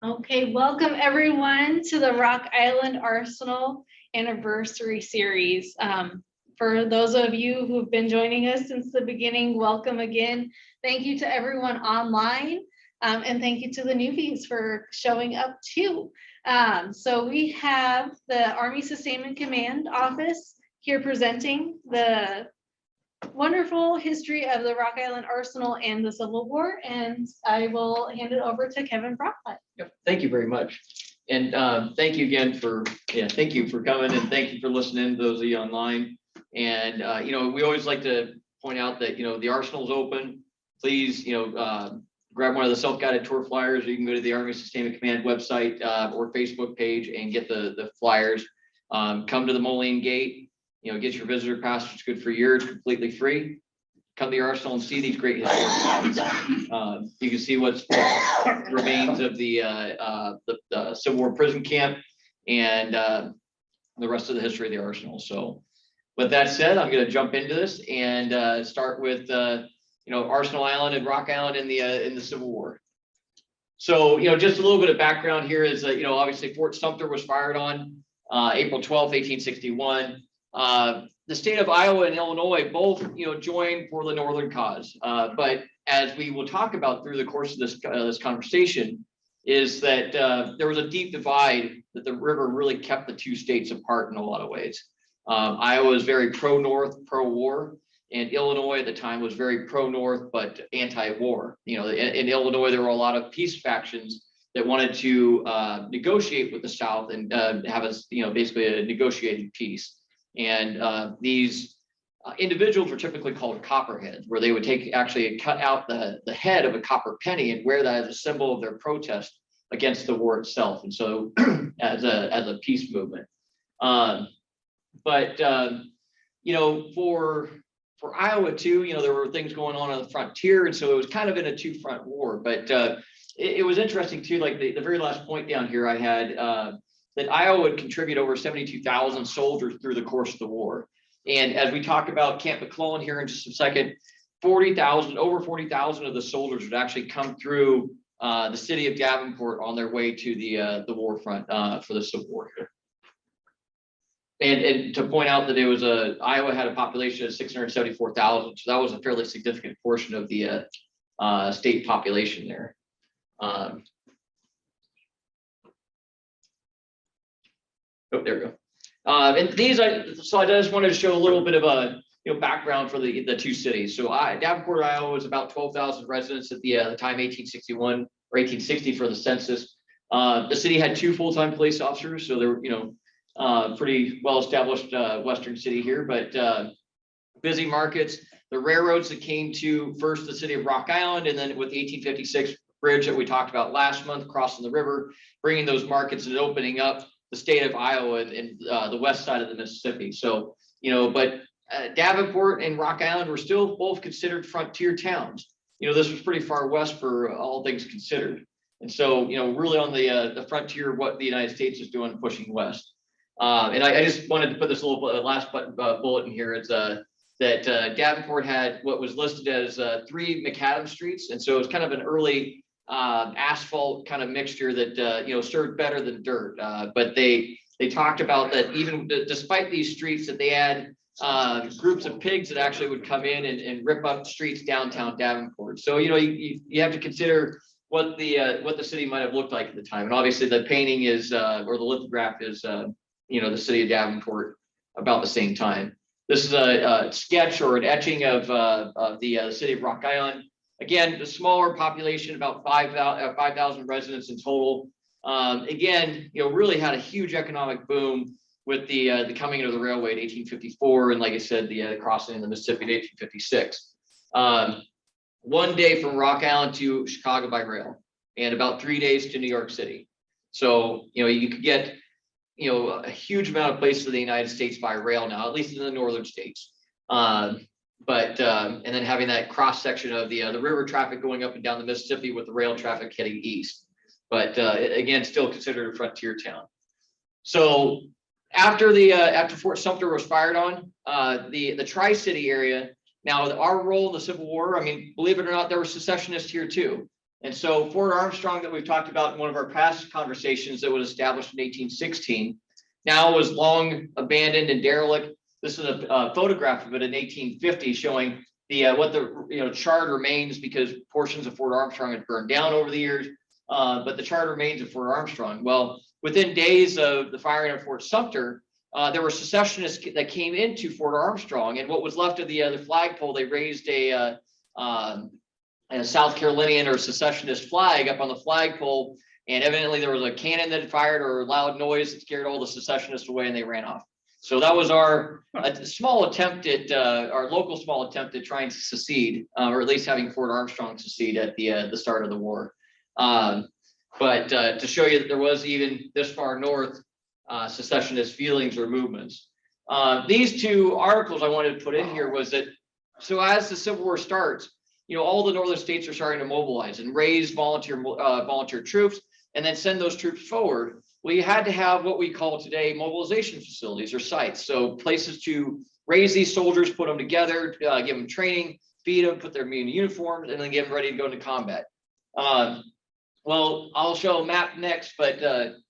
Okay, welcome everyone to the Rock Island Arsenal Anniversary Series. For those of you who've been joining us since the beginning, welcome again. Thank you to everyone online, and thank you to the newbies for showing up too. So we have the Army Sustainment Command Office here presenting the wonderful history of the Rock Island Arsenal and the Civil War, and I will hand it over to Kevin Braafladt. Yep, thank you very much, and thank you again for thank you for coming, and thank you for listening to those of you online. And we always like to point out that the Arsenal is open. Please grab one of the self-guided tour flyers, or you can go to the Army Sustainment Command website or Facebook page and get the flyers. Come to the Moline Gate. Get your visitor pass, which is good for a year. It's completely free. Come to the Arsenal and see these great historic sites. You can see what's remains of the Civil War prison camp and the rest of the history of the Arsenal. So with that said, I'm going to jump into this and start with Arsenal Island and Rock Island in the Civil War. So just a little bit of background here is that obviously Fort Sumter was fired on April 12th, 1861. The state of Iowa and Illinois both, joined for the Northern cause. But as we will talk about through the course of this conversation, is that there was a deep divide that the river really kept the two states apart in a lot of ways. Iowa was very pro-North, pro-war, and Illinois at the time was very pro-North but anti-war. In Illinois there were a lot of peace factions that wanted to negotiate with the South and have basically a negotiated peace. And these individuals were typically called copperheads, where they would cut out the head of a copper penny and wear that as a symbol of their protest against the war itself. And so as a peace movement. For Iowa too, there were things going on the frontier. And so it was kind of in a two-front war. But it was interesting too, like the very last point down here I had, that Iowa would contribute over 72,000 soldiers through the course of the war. And as we talk about Camp McClellan here in just a second, over 40,000 of the soldiers would actually come through the city of Davenport on their way to the war front for the Civil War here. And to point out that Iowa had a population of 674,000, so that was a fairly significant portion of the state population there. Oh, there we go. And so I just wanted to show a little bit of a background for the two cities. So Davenport, Iowa was about 12,000 residents at the time 1861 or 1860 for the census. The city had 2 full-time police officers, so they were pretty well-established Western city here, but busy markets. The railroads that came to first the city of Rock Island, and then with the 1856 bridge that we talked about last month, crossing the river, bringing those markets and opening up the state of Iowa and the west side of the Mississippi. So, but Davenport and Rock Island were still both considered frontier towns. This was pretty far west for all things considered. And so, really on the frontier of what the United States is doing, pushing west. And I just wanted to put this little last bullet in here. It's that Davenport had what was listed as 3 macadam streets. And so it was kind of an early asphalt kind of mixture that served better than dirt, but they talked about that even despite these streets that they had groups of pigs that actually would come in and rip up streets downtown Davenport. So you have to consider what the city might have looked like at the time, and obviously the painting is or the lithograph is the city of Davenport about the same time. This is a sketch or an etching of the city of Rock Island. Again, the smaller population, about 5,000 residents in total. Again, really had a huge economic boom with the coming of the railway in 1854, and like I said, the crossing of the Mississippi in 1856. 1 day from Rock Island to Chicago by rail, and about 3 days to New York City. So you could get a huge amount of places in the United States by rail now, at least in the northern states. And then having that cross section of the river traffic going up and down the Mississippi with the rail traffic heading east. But again, still considered a frontier town. So after Fort Sumter was fired on, the Tri-City area. Now, our role in the Civil War, I mean, believe it or not, there were secessionists here too. And so Fort Armstrong that we've talked about in one of our past conversations that was established in 1816, now was long abandoned and derelict. This is a photograph of it in 1850 showing what the charred remains, because portions of Fort Armstrong had burned down over the years, but the charred remains of Fort Armstrong. Well, within days of the firing of Fort Sumter, there were secessionists that came into Fort Armstrong, and what was left of the flagpole, they raised a South Carolinian or secessionist flag up on the flagpole, and evidently there was a cannon that fired or a loud noise that scared all the secessionists away, and they ran off. So that was our small attempt at our local small attempt at trying to secede, or at least having Fort Armstrong secede at the start of the war. But to show you that there was even this far north secessionist feelings or movements. These two articles I wanted to put in here was that, so as the Civil War starts, all the northern states are starting to mobilize and raise volunteer troops, and then send those troops forward. Well, you had to have what we call today mobilization facilities or sites. So places to raise these soldiers, put them together, give them training, feed them, put them in uniforms, and then get them ready to go into combat. Well, I'll show a map next, but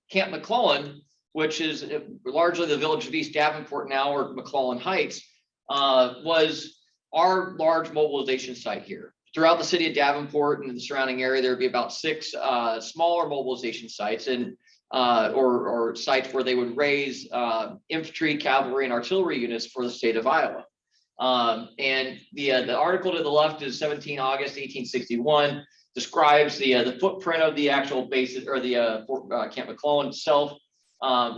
Camp McClellan, which is largely the village of East Davenport now, or McClellan Heights, was our large mobilization site here. Throughout the city of Davenport and the surrounding area, there would be about 6 smaller mobilization sites, and or sites where they would raise infantry, cavalry, and artillery units for the state of Iowa. And the article to the left is 17 August 1861, describes the footprint of the actual base, or the Camp McClellan itself,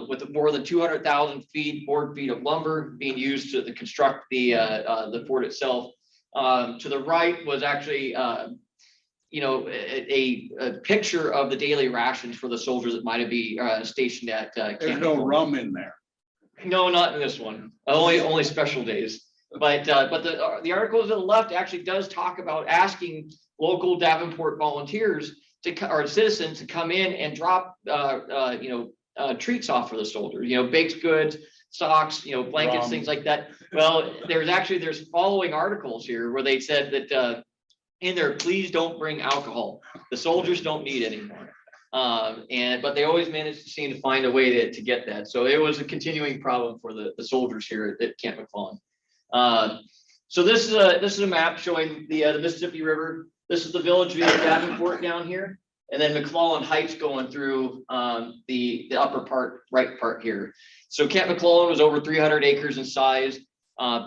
with more than 200,000 board feet of lumber being used to construct the fort itself. To the right was actually a picture of the daily rations for the soldiers that might be stationed at Camp There's no McClellan. rum in there. No, not in this one. Only special days. But the article to the left actually does talk about asking local Davenport volunteers or citizens to come in and drop treats off for the soldiers. Baked goods, socks, blankets, things like that. Well, there's following articles here where they said that in there, please don't bring alcohol. The soldiers don't need any more. But they always managed to seem to find a way to get that. So it was a continuing problem for the soldiers here at Camp McClellan. So this is a map showing the Mississippi River. This is the village of Davenport down here, and then McClellan Heights going through the upper part, right part here. So Camp McClellan was over 300 acres in size,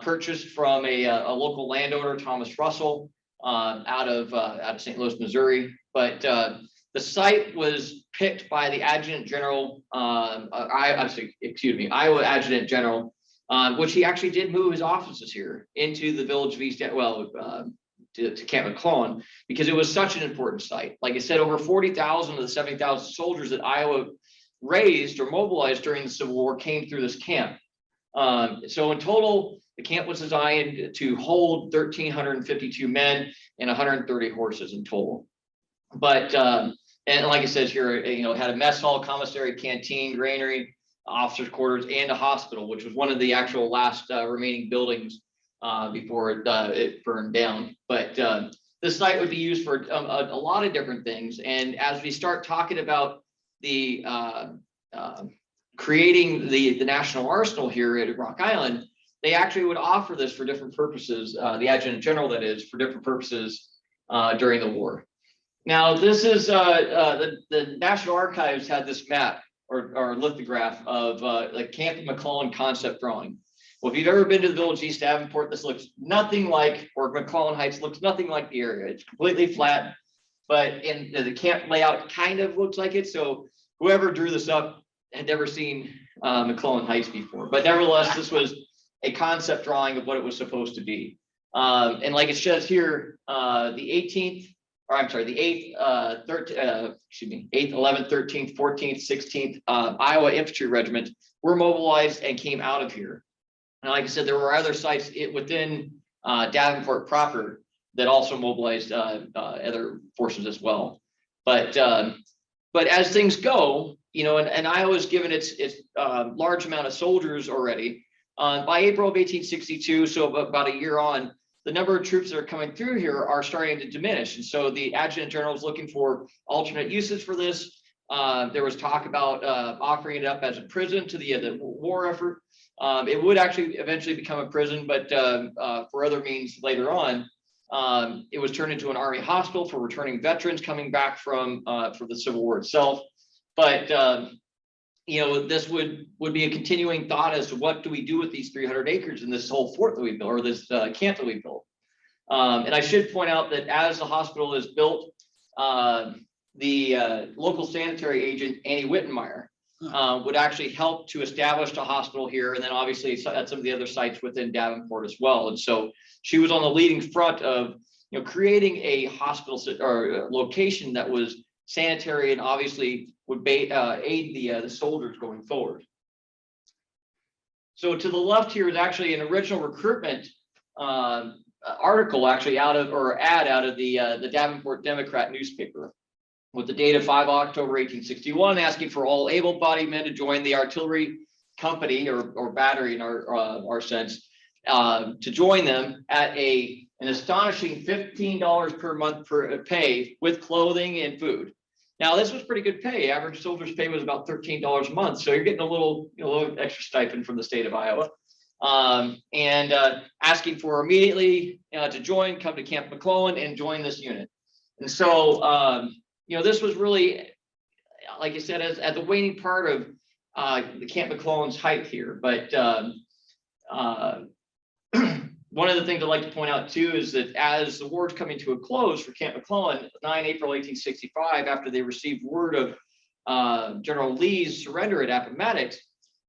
purchased from a local landowner, Thomas Russell, out of St. Louis, Missouri. But the site was picked by the Adjutant General, Iowa Adjutant General, which he actually did move his offices here into the village of East, to Camp McClellan, because it was such an important site. Like I said, over 40,000 of the 70,000 soldiers that Iowa raised or mobilized during the Civil War came through this camp. So in total, the camp was designed to hold 1,352 men and 130 horses in total. But and like it says here, it had a mess hall, commissary, canteen, granary, officers' quarters, and a hospital, which was one of the actual last remaining buildings before it burned down. But this site would be used for a lot of different things. And as we start talking about the creating the National Arsenal here at Rock Island, they actually would offer this for different purposes, the Adjutant General, that is, for different purposes during the war. Now, this is the National Archives had this map or lithograph of the Camp McClellan concept drawing. Well, if you've ever been to the village of East Davenport, this looks nothing like, or McClellan Heights looks nothing like the area. It's completely flat, but in the camp layout kind of looks like it. So whoever drew this up had never seen McClellan Heights before. But nevertheless, this was a concept drawing of what it was supposed to be. And like it says here, the 8th, 11th, 13th, 14th, 16th Iowa Infantry Regiment were mobilized and came out of here. And like I said, there were other sites within Davenport proper that also mobilized other forces as well. But as things go, and Iowa's given its large amount of soldiers already. By April of 1862, so about a year on, the number of troops that are coming through here are starting to diminish. And so the adjutant general is looking for alternate uses for this. There was talk about offering it up as a prison to the war effort. It would actually eventually become a prison, but for other means later on, it was turned into an Army hospital for returning veterans coming back from the Civil War itself. But this would be a continuing thought as to what do we do with these 300 acres in this whole fort that we built, or this camp that we built. And I should point out that as the hospital is built, the local sanitary agent, Annie Wittenmeyer, would actually help to establish a hospital here, and then obviously at some of the other sites within Davenport as well. And so she was on the leading front of creating a hospital or location that was sanitary and obviously would aid the soldiers going forward. So to the left here is actually an original recruitment article actually ad out of the Davenport Democrat newspaper, with the date of 5 October 1861, asking for all able-bodied men to join the artillery company or battery in our sense, to join them at an astonishing $15 per month per pay with clothing and food. Now this was pretty good pay. Average soldier's pay was about $13 a month, so you're getting a little extra stipend from the state of Iowa. And asking for immediately to join, come to Camp McClellan and join this unit. And so this was really, like I said, at the waning part of the Camp McClellan's height here. But one of the things I'd like to point out too is that as the war's coming to a close for Camp McClellan, 9 April 1865, after they received word of General Lee's surrender at Appomattox,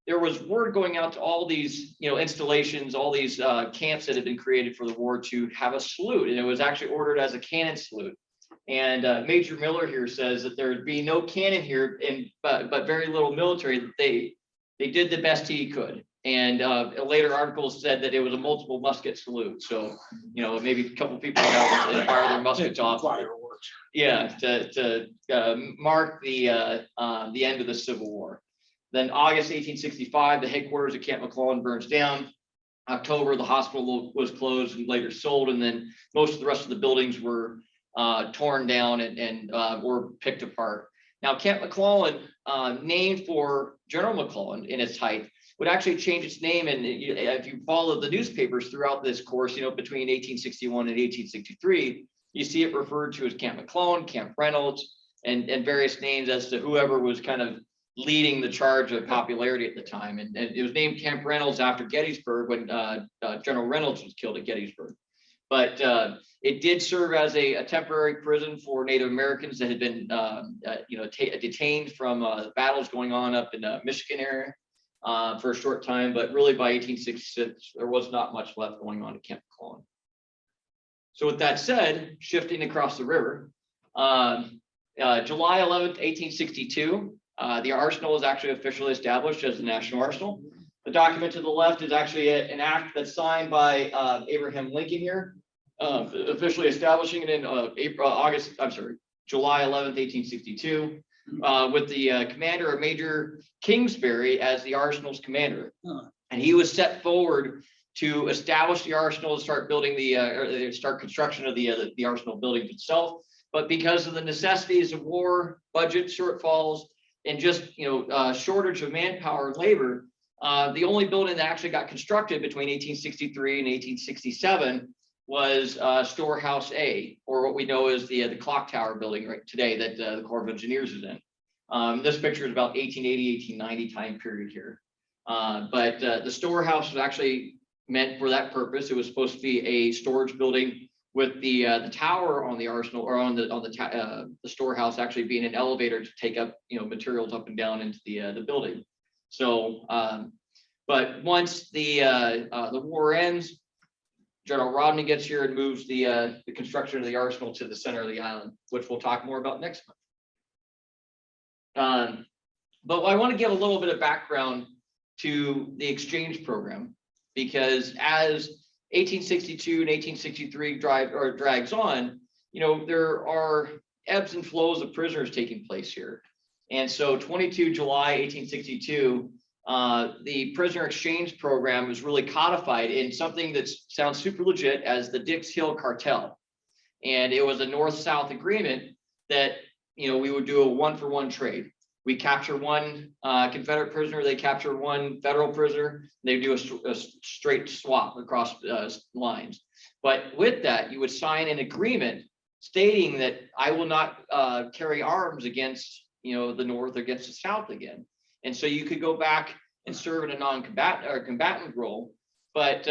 there was word going out to all these installations, all these camps that had been created for the war to have a salute, and it was actually ordered as a cannon salute. And Major Miller here says that there would be no cannon here, but very little military. They did the best he could. And later articles said that it was a multiple musket salute. So maybe a couple people got to fire their muskets off. Fireworks. Yeah, to mark the end of the Civil War. Then August 1865, the headquarters of Camp McClellan burns down. October, the hospital was closed and later sold, and then most of the rest of the buildings were torn down and were picked apart. Now, Camp McClellan, named for General McClellan in its height, would actually change its name. And if you follow the newspapers throughout this course, between 1861 and 1863, you see it referred to as Camp McClellan, Camp Reynolds, and various names as to whoever was kind of leading the charge of popularity at the time. And it was named Camp Reynolds after Gettysburg when General Reynolds was killed at Gettysburg. But it did serve as a temporary prison for Native Americans that had been, detained from battles going on up in the Michigan area for a short time. But really, by 1866, there was not much left going on at Camp McClellan. So with that said, shifting across the river, July 11th, 1862, the arsenal was actually officially established as the National Arsenal. The document to the left is actually an act that's signed by Abraham Lincoln here, officially establishing it in July 11th, 1862, with the commander of Major Kingsbury as the arsenal's commander. And he was set forward to establish the arsenal, start building start construction of the arsenal building itself. But because of the necessities of war, budget shortfalls, and just shortage of manpower and labor, the only building that actually got constructed between 1863 and 1867 was Storehouse A, or what we know as the clock tower building right today that the Corps of Engineers is in. This picture is about 1880, 1890 time period here. But the storehouse was actually meant for that purpose. It was supposed to be a storage building with the tower on the arsenal, or on the storehouse actually being an elevator to take up materials up and down into the building. So, but once the war ends, General Rodney gets here and moves the construction of the arsenal to the center of the island, which we'll talk more about next month. But I want to give a little bit of background to the exchange program, because as 1862 and 1863 drags on, there are ebbs and flows of prisoners taking place here. And so 22 July 1862, the prisoner exchange program was really codified in something that sounds super legit as the Dix Hill Cartel. And it was a North-South agreement that, we would do a 1-for-1 trade. We capture one Confederate prisoner, they capture one federal prisoner, they do a straight swap across lines. But with that, you would sign an agreement stating that I will not carry arms against, the North or against the South again. And so you could go back and serve in a non-combatant or combatant role. But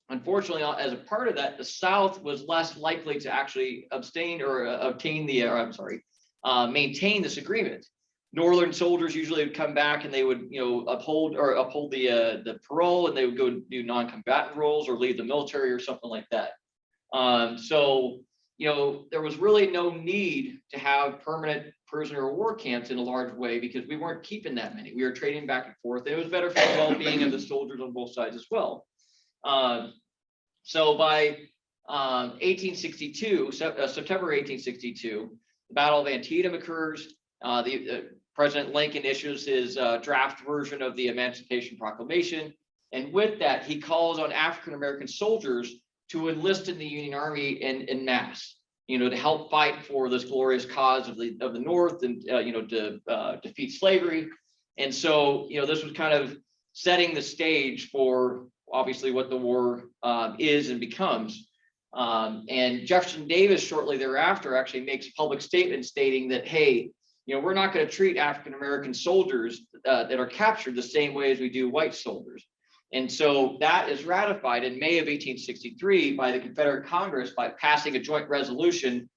unfortunately, as a part of that, the South was less likely to actually abstain or maintain this agreement. Northern soldiers usually would come back and they would, uphold the parole, and they would go do non-combatant roles or leave the military or something like that. So there was really no need to have permanent prisoner of war camps in a large way because we weren't keeping that many. We were trading back and forth. And it was better for the well-being of the soldiers on both sides as well. So by 1862, September 1862, the Battle of Antietam occurs. President Lincoln issues his draft version of the Emancipation Proclamation. And with that, he calls on African-American soldiers to enlist in the Union Army in mass, to help fight for this glorious cause of the North and, to defeat slavery. And so, this was kind of setting the stage for obviously what the war is and becomes. And Jefferson Davis shortly thereafter actually makes a public statement stating that, hey, we're not going to treat African-American soldiers that are captured the same way as we do white soldiers. And so that is ratified in May of 1863 by the Confederate Congress by passing a joint resolution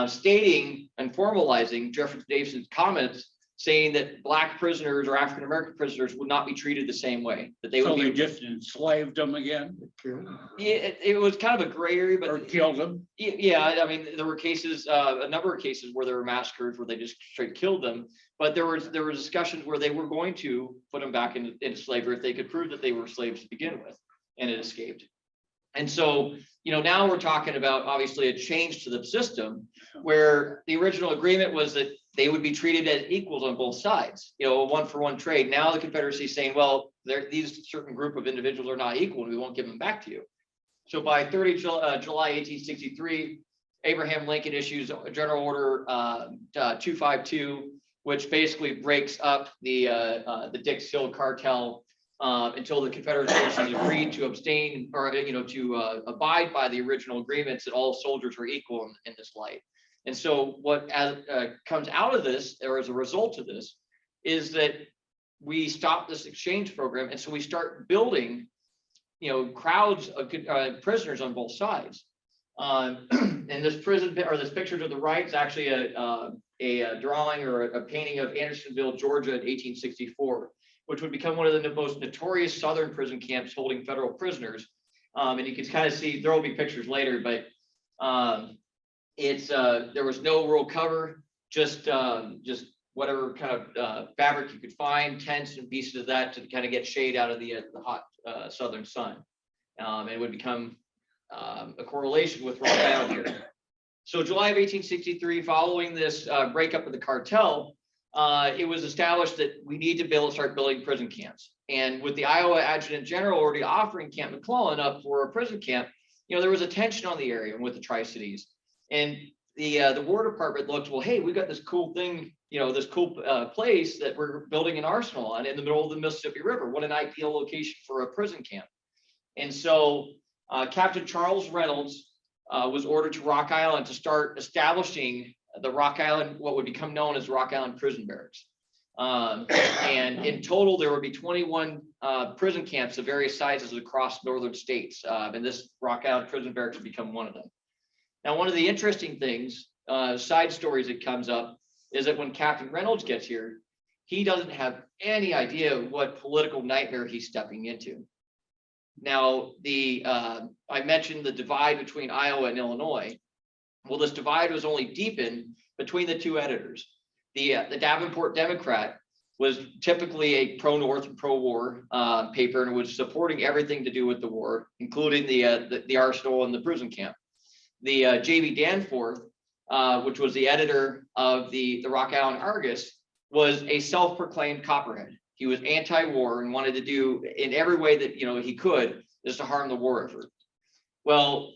stating and formalizing Jefferson Davis's comments, saying that Black prisoners or African-American prisoners would not be treated the same way. That they would be just enslaved them again. It was kind of a gray area, but or killed them. Yeah, I mean, there were cases, a number of cases where there were massacres where they just straight killed them. But there were discussions where they were going to put them back in slavery if they could prove that they were slaves to begin with, and it escaped. And so, now we're talking about obviously a change to the system where the original agreement was that they would be treated as equals on both sides, a 1-for-1 trade. Now the Confederacy is saying, well, these certain group of individuals are not equal and we won't give them back to you. So by 30 July 1863, Abraham Lincoln issues General Order 252, which basically breaks up the Dix Hill Cartel until the Confederation agreed to abstain or to abide by the original agreements that all soldiers were equal in this light. And so what comes out of this, or as a result of this, is that we stop this exchange program, and so we start building, crowds of prisoners on both sides. And this picture to the right is actually a drawing or a painting of Andersonville, Georgia, in 1864, which would become one of the most notorious Southern prison camps holding federal prisoners. And you can kind of see, there will be pictures later, but there was no real cover, just whatever kind of fabric you could find, tents and pieces of that to kind of get shade out of the hot southern sun. And it would become a correlation with Rock Island here. So July of 1863, following this breakup of the cartel, it was established that we need to start building prison camps. And with the Iowa Adjutant General already offering Camp McClellan up for a prison camp, there was a tension on the area with the Tri-Cities. And the War Department looked, well, hey, we got this cool thing, this cool place that we're building an arsenal on in the middle of the Mississippi River. What an ideal location for a prison camp. And so Captain Charles Reynolds was ordered to Rock Island to start establishing the Rock Island, what would become known as Rock Island Prison Barracks. And in total, there would be 21 prison camps of various sizes across northern states. And this Rock Island Prison Barracks would become one of them. Now, one of the interesting things, side stories that comes up, is that when Captain Reynolds gets here, he doesn't have any idea what political nightmare he's stepping into. Now, I mentioned the divide between Iowa and Illinois. Well, this divide was only deepened between the two editors. The Davenport Democrat was typically a pro-North and pro-war paper, and was supporting everything to do with the war, including the arsenal and the prison camp. The J.B. Danforth, which was the editor of the Rock Island Argus, was a self-proclaimed Copperhead. He was anti-war and wanted to do in every way that he could just to harm the war effort. Well,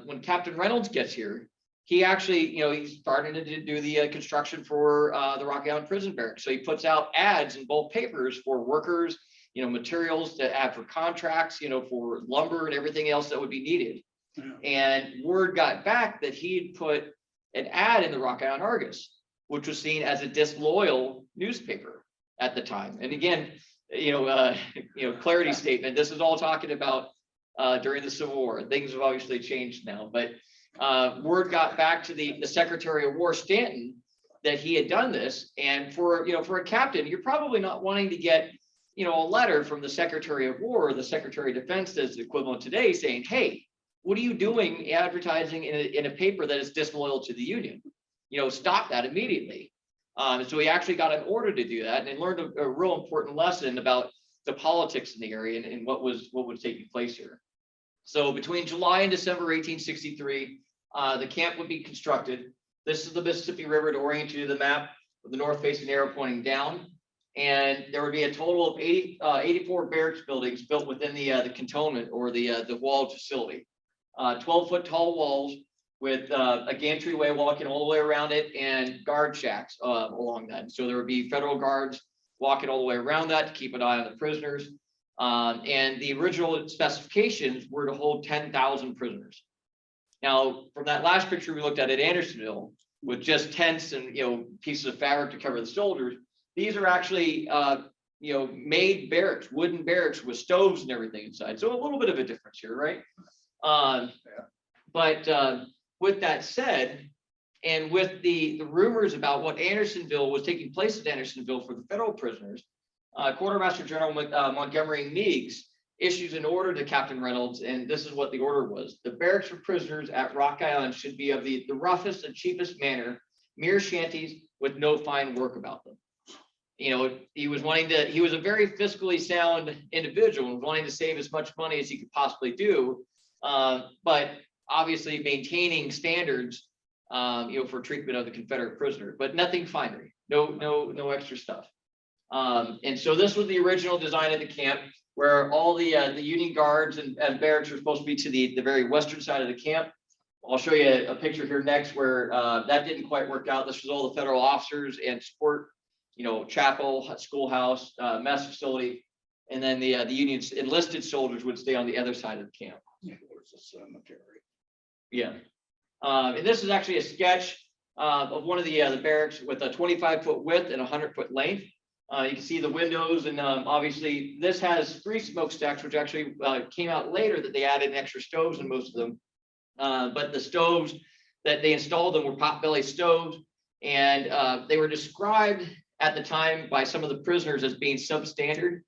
when Captain Reynolds gets here, he actually, he's starting to do the construction for the Rock Island Prison Barracks. So he puts out ads in both papers for workers, materials to add for contracts, for lumber and everything else that would be needed. Yeah. And word got back that he'd put an ad in the Rock Island Argus, which was seen as a disloyal newspaper at the time. And again, clarity statement. This is all talking about during the Civil War. Things have obviously changed now, but word got back to the Secretary of War, Stanton, that he had done this. And for a captain, you're probably not wanting to get a letter from the Secretary of War or the Secretary of Defense, that's the equivalent today, saying, hey, what are you doing advertising in a paper that is disloyal to the Union? Stop that immediately. So he actually got an order to do that, and he learned a real important lesson about the politics in the area and what was taking place here. So between July and December 1863, the camp would be constructed. This is the Mississippi River to orient you to the map with the north facing arrow pointing down. And there would be a total of 84 barracks buildings built within the cantonment or the walled facility. 12-foot tall walls with a gantry-way walking all the way around it and guard shacks along that. So there would be federal guards walking all the way around that to keep an eye on the prisoners. And the original specifications were to hold 10,000 prisoners. Now, from that last picture we looked at Andersonville, with just tents and pieces of fabric to cover the soldiers, these are actually made barracks, wooden barracks with stoves and everything inside. So a little bit of a difference here, right? But with that said, and with the rumors about what Andersonville was taking place at Andersonville for the federal prisoners, Quartermaster General Montgomery Meigs issues an order to Captain Reynolds, and this is what the order was. The barracks for prisoners at Rock Island should be of the roughest and cheapest manner, mere shanties with no fine work about them. He was a very fiscally sound individual and wanting to save as much money as he could possibly do, but obviously maintaining standards, for treatment of the Confederate prisoner, but nothing finery, no extra stuff. And so this was the original design of the camp, where all the Union guards and barracks were supposed to be to the very western side of the camp. I'll show you a picture here next where that didn't quite work out. This was all the federal officers and support, chapel, schoolhouse, mess facility, and then the Union enlisted soldiers would stay on the other side of the camp. There's a cemetery. Yeah, and this is actually a sketch of one of the barracks with a 25-foot width and 100-foot length. You can see the windows, and obviously this has 3 smokestacks, which actually came out later that they added extra stoves in most of them. But the stoves that they installed them were potbelly stoves, and they were described at the time by some of the prisoners as being substandard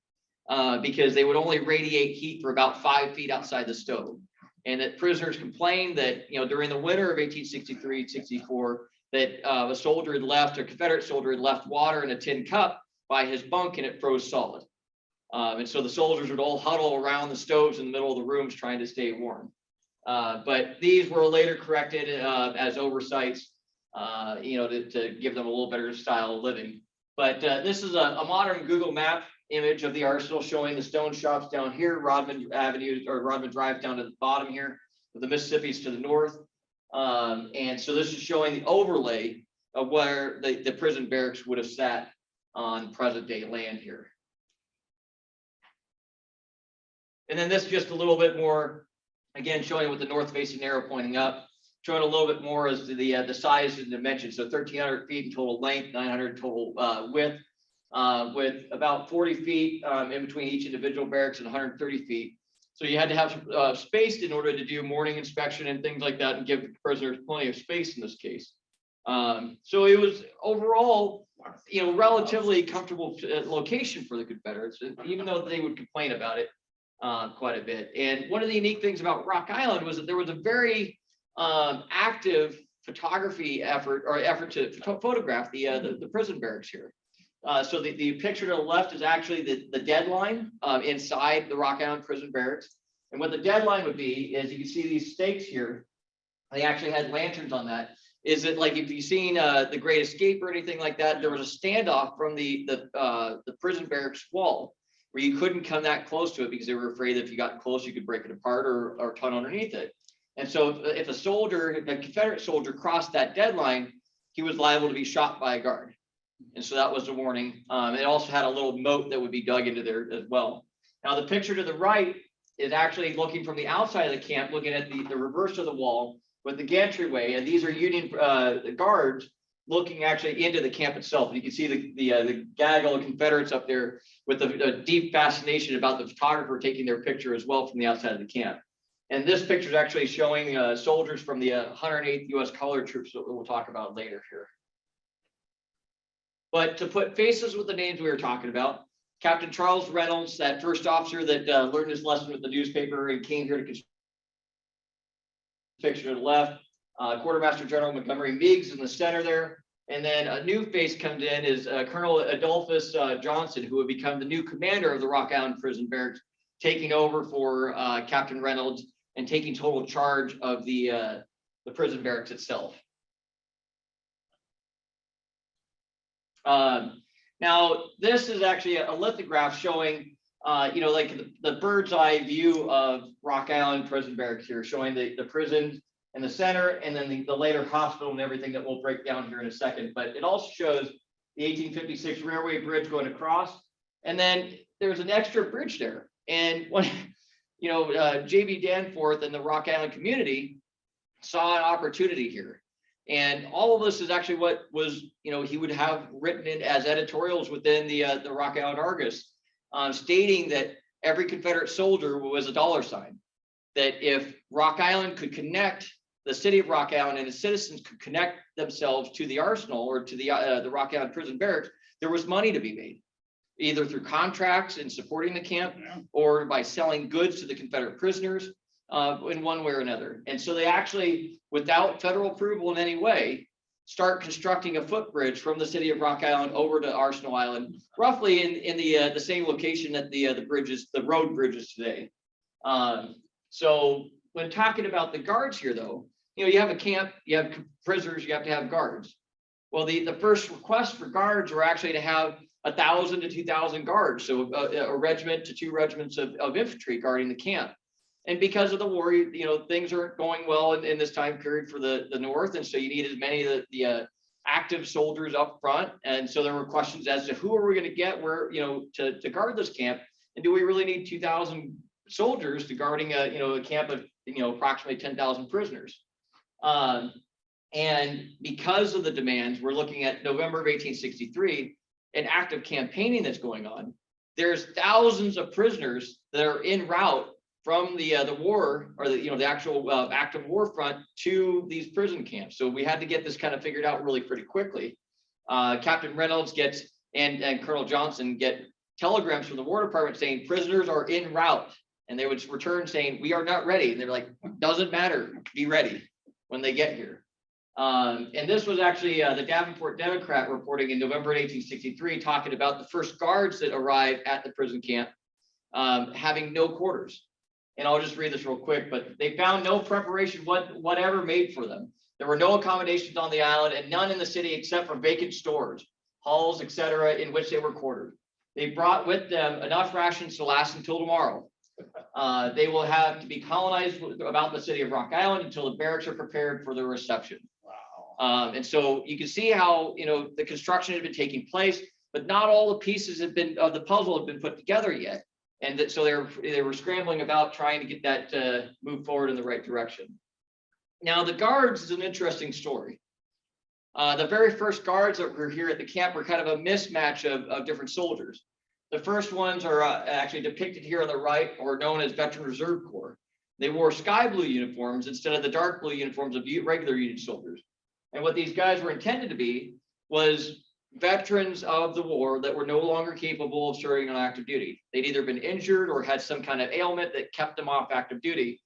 because they would only radiate heat for about 5 feet outside the stove. And that prisoners complained that during the winter of 1863-64 that a soldier had left, a Confederate soldier had left water in a tin cup by his bunk and it froze solid. And so the soldiers would all huddle around the stoves in the middle of the rooms trying to stay warm. But these were later corrected as oversights, to give them a little better style of living. But this is a modern Google map image of the arsenal showing the stone shops down here, Rodman Avenue or Rodman Drive down to the bottom here, with the Mississippi's to the north. And so this is showing the overlay of where the prison barracks would have sat on present day land here. And then this just a little bit more, again, showing with the north facing arrow pointing up, showing a little bit more as to the size and dimensions. So 1,300 feet in total length, 900 total width, with about 40 feet in between each individual barracks and 130 feet. So you had to have space in order to do morning inspection and things like that and give the prisoners plenty of space in this case. So it was overall, relatively comfortable location for the Confederates, even though they would complain about it quite a bit. And one of the unique things about Rock Island was that there was a very active photography effort to photograph the prison barracks here. So the picture to the left is actually the deadline inside the Rock Island Prison Barracks. And what the deadline would be is you can see these stakes here. They actually had lanterns on that. is that like if you've seen The Great Escape or anything like that, there was a standoff from the prison barracks wall where you couldn't come that close to it because they were afraid that if you got close, you could break it apart or tunnel underneath it. And so if a Confederate soldier crossed that deadline, he was liable to be shot by a guard. And so that was the warning. It also had a little moat that would be dug into there as well. Now the picture to the right is actually looking from the outside of the camp, looking at the reverse of the wall with the gantry, and these are Union guards looking actually into the camp itself. And you can see the gaggle of Confederates up there with a deep fascination about the photographer taking their picture as well from the outside of the camp. And this picture is actually showing soldiers from the 108th U.S. Colored Troops that we'll talk about later here. But to put faces with the names we were talking about, Captain Charles Reynolds, that first officer that learned his lesson with the newspaper and came here to picture to the left, Quartermaster General Montgomery Meigs in the center there. And then a new face comes in is Colonel Adolphus Johnson, who would become the new commander of the Rock Island Prison Barracks, taking over for Captain Reynolds and taking total charge of the prison barracks itself. Now, this is actually a lithograph showing, like the bird's eye view of Rock Island Prison Barracks here, showing the prison in the center and then the later hospital and everything that we'll break down here in a second. But it also shows the 1856 railway bridge going across. And then there's an extra bridge there. And when, J.B. Danforth and the Rock Island community saw an opportunity here. And all of this is actually what was, he would have written in as editorials within the Rock Island Argus, stating that every Confederate soldier was a dollar sign. That if Rock Island could connect, the city of Rock Island and its citizens could connect themselves to the arsenal or to the Rock Island Prison Barracks, there was money to be made, either through contracts and supporting the camp or by selling goods to the Confederate prisoners. In one way or another. And so they actually, without federal approval in any way, start constructing a footbridge from the city of Rock Island over to Arsenal Island, roughly in the same location that the road bridges today. So when talking about the guards here, though, you have a camp, you have prisoners, you have to have guards. Well, the first request for guards were actually to have 1,000 to 2,000 guards, so a regiment to 2 regiments of infantry guarding the camp. And because of the war, things aren't going well in this time period for the North. And so you need as many of the active soldiers up front. And so there were questions as to who are we going to get to guard this camp? And do we really need 2,000 soldiers to guarding a camp of, approximately 10,000 prisoners? And because of the demands, we're looking at November of 1863, an active campaigning that's going on. There's thousands of prisoners that are en route from the war or the actual active war front to these prison camps. So we had to get this kind of figured out really pretty quickly. Captain Reynolds gets and Colonel Johnson get telegrams from the War Department saying prisoners are en route, and they would return saying we are not ready. And they're like, doesn't matter, be ready when they get here. And this was actually the Davenport Democrat reporting in November 1863, talking about the first guards that arrived at the prison camp having no quarters. And I'll just read this real quick, but they found no preparation whatever made for them. There were no accommodations on the island and none in the city except for vacant stores, halls, etc., in which they were quartered. They brought with them enough rations to last until tomorrow. They will have to be colonized about the city of Rock Island until the barracks are prepared for their reception. Wow. And so you can see how the construction had been taking place, but not all the pieces of the puzzle have been put together yet. And so they were scrambling about trying to get that to move forward in the right direction. Now, the guards is an interesting story. The very first guards that were here at the camp were kind of a mismatch of different soldiers. The first ones are actually depicted here on the right, or known as Veteran Reserve Corps. They wore sky blue uniforms instead of the dark blue uniforms of regular Union soldiers. And what these guys were intended to be was veterans of the war that were no longer capable of serving on active duty. They'd either been injured or had some kind of ailment that kept them off active duty,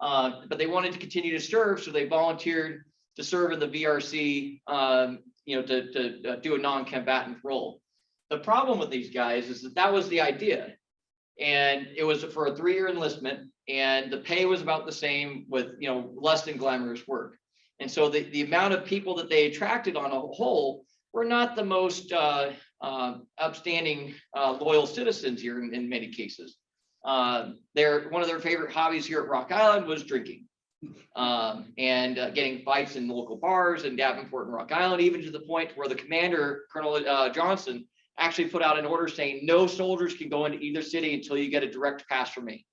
but they wanted to continue to serve, so they volunteered to serve in the VRC, to do a non-combatant role. The problem with these guys is that was the idea, and it was for a 3-year enlistment, and the pay was about the same with less than glamorous work. And so the amount of people that they attracted on a whole were not the most upstanding, loyal citizens here in many cases. One of their favorite hobbies here at Rock Island was drinking, and getting fights in local bars in Davenport and Rock Island, even to the point where the commander, Colonel Johnson, actually put out an order saying no soldiers can go into either city until you get a direct pass from me,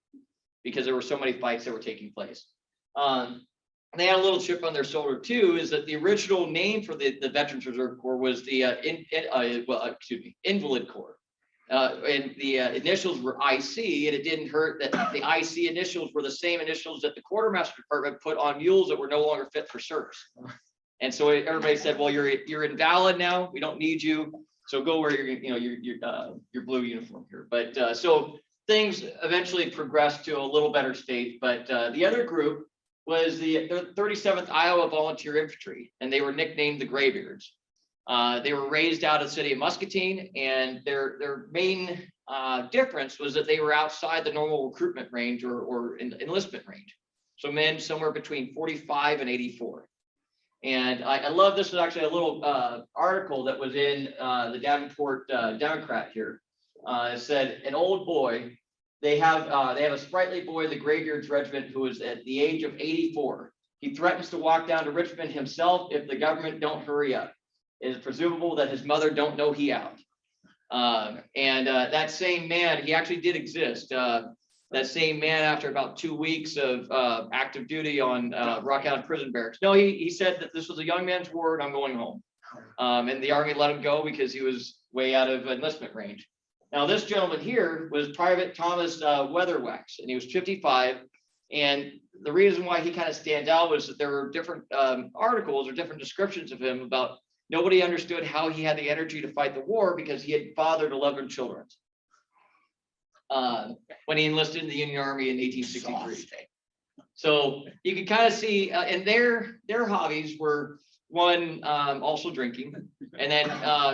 because there were so many fights that were taking place. They had a little chip on their shoulder too, is that the original name for the Veterans Reserve Corps was the Invalid Corps. And the initials were IC, and it didn't hurt that the IC initials were the same initials that the quartermaster department put on mules that were no longer fit for service. And so everybody said, well, you're invalid now, we don't need you, so go wear your blue uniform here. But so things eventually progressed to a little better state. But the other group was the 37th Iowa Volunteer Infantry, and they were nicknamed the Graybeards. They were raised out of the city of Muscatine, and their main difference was that they were outside the normal recruitment range or enlistment range. So men somewhere between 45 and 84. And I love, this was actually a little article that was in the Davenport Democrat here. It said, an old boy, they have a sprightly boy, the Graybeards Regiment, who is at the age of 84. He threatens to walk down to Richmond himself if the government don't hurry up. It is presumable that his mother don't know he out. That same man, he actually did exist. That same man, after about 2 weeks of active duty on Rock Island Prison Barracks, no, he said that this was a young man's war and I'm going home. And the Army let him go because he was way out of enlistment range. Now, this gentleman here was Private Thomas Weatherwax, and he was 55. And the reason why he kind of stands out was that there were different articles or different descriptions of him about nobody understood how he had the energy to fight the war because he had fathered 11 children when he enlisted in the Union Army in 1863. So you can kind of see, and their hobbies were one, also drinking, and then